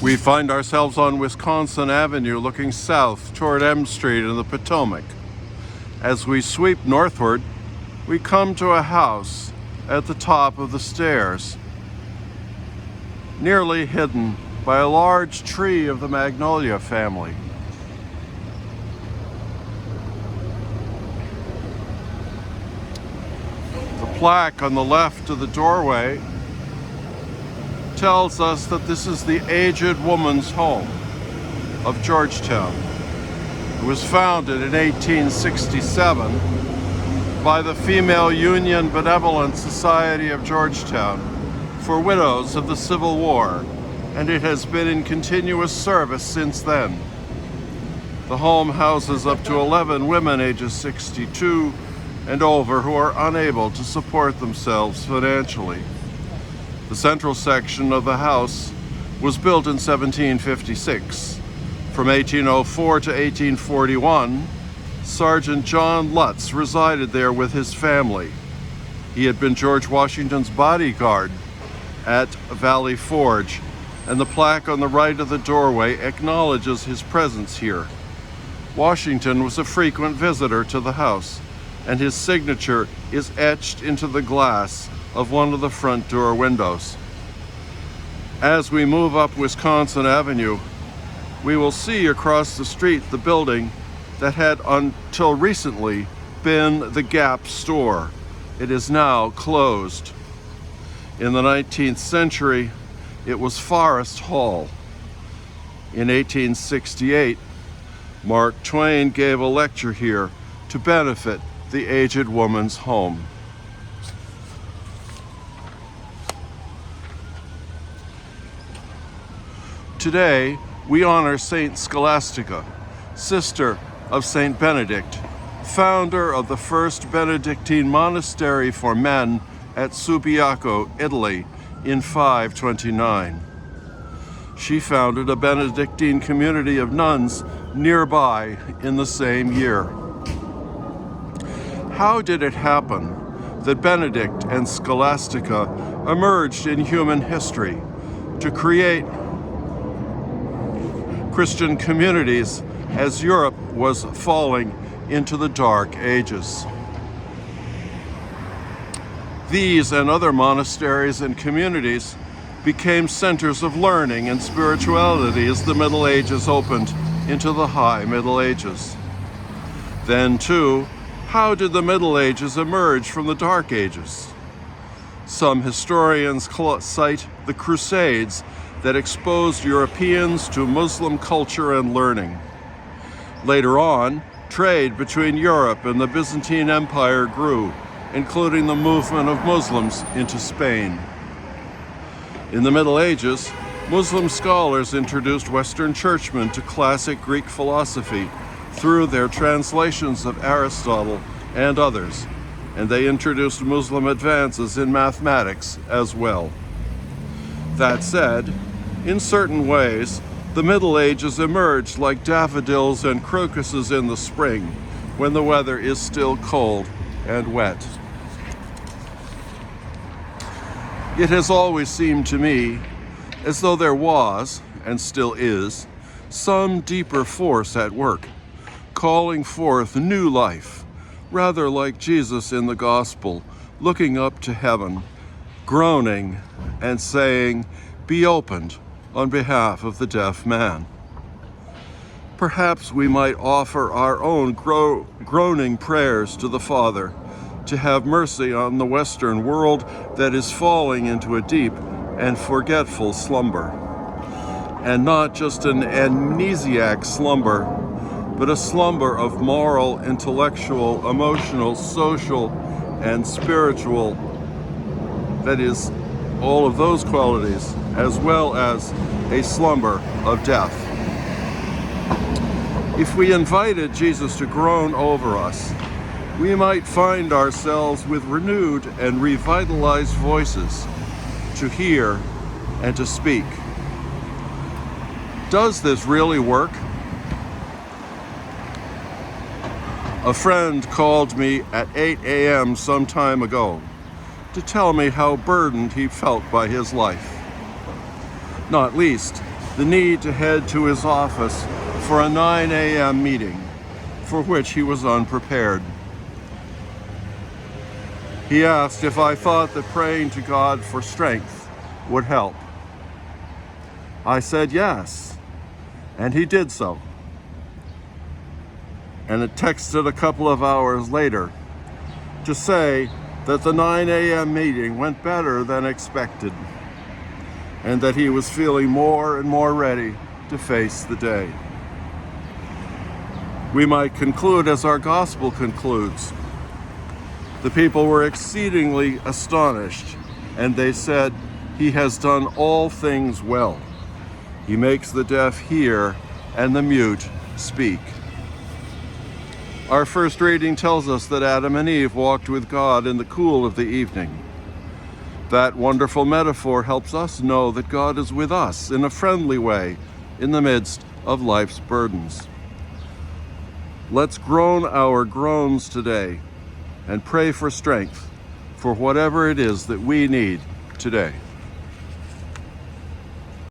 We find ourselves on Wisconsin Avenue looking south toward M Street and the Potomac. As we sweep northward, we come to a house at the top of the stairs, nearly hidden by a large tree of the magnolia family. The plaque on the left of the doorway tells us that this is the Aged Woman's Home of Georgetown. It was founded in 1867 by the Female Union Benevolent Society of Georgetown for widows of the Civil War, and it has been in continuous service since then. The home houses up to 11 women ages 62 and over who are unable to support themselves financially. The central section of the house was built in 1756. From 1804 to 1841, Sergeant John Lutz resided there with his family. He had been George Washington's bodyguard at Valley Forge, and the plaque on the right of the doorway acknowledges his presence here. Washington was a frequent visitor to the house, and his signature is etched into the glass of one of the front door windows. As we move up Wisconsin Avenue, we will see across the street the building that had until recently been the Gap store. It is now closed. In the 19th century, it was Forest Hall. In 1868, Mark Twain gave a lecture here to benefit the Aged Woman's Home. Today, we honor Saint Scholastica, sister of Saint Benedict, founder of the first Benedictine monastery for men at Subiaco, Italy, in 529. She founded a Benedictine community of nuns nearby in the same year. How did it happen that Benedict and Scholastica emerged in human history to create Christian communities as Europe was falling into the Dark Ages? These and other monasteries and communities became centers of learning and spirituality as the Middle Ages opened into the High Middle Ages. Then, too, how did the Middle Ages emerge from the Dark Ages? Some historians cite the Crusades that exposed Europeans to Muslim culture and learning. Later on, trade between Europe and the Byzantine Empire grew, including the movement of Muslims into Spain. In the Middle Ages, Muslim scholars introduced Western churchmen to classic Greek philosophy through their translations of Aristotle and others, and they introduced Muslim advances in mathematics as well. That said, in certain ways, the Middle Ages emerged like daffodils and crocuses in the spring, when the weather is still cold and wet. It has always seemed to me as though there was, and still is, some deeper force at work, calling forth new life, rather like Jesus in the gospel, looking up to heaven, groaning and saying, "Be opened," on behalf of the deaf man. Perhaps we might offer our own groaning prayers to the Father to have mercy on the Western world that is falling into a deep and forgetful slumber. And not just an amnesiac slumber, but a slumber of moral, intellectual, emotional, social, and spiritual, that is, all of those qualities, as well as a slumber of death. If we invited Jesus to groan over us, we might find ourselves with renewed and revitalized voices to hear and to speak. Does this really work? A friend called me at 8 a.m. some time ago to tell me how burdened he felt by his life. Not least the need to head to his office for a 9 a.m. meeting for which he was unprepared. He asked if I thought that praying to God for strength would help. I said yes, and he did so. And it texted a couple of hours later to say that the 9 a.m. meeting went better than expected, and that he was feeling more and more ready to face the day. We might conclude as our gospel concludes. The people were exceedingly astonished, and they said, "He has done all things well. He makes the deaf hear and the mute speak." Our first reading tells us that Adam and Eve walked with God in the cool of the evening. That wonderful metaphor helps us know that God is with us in a friendly way in the midst of life's burdens. Let's groan our groans today and pray for strength for whatever it is that we need today.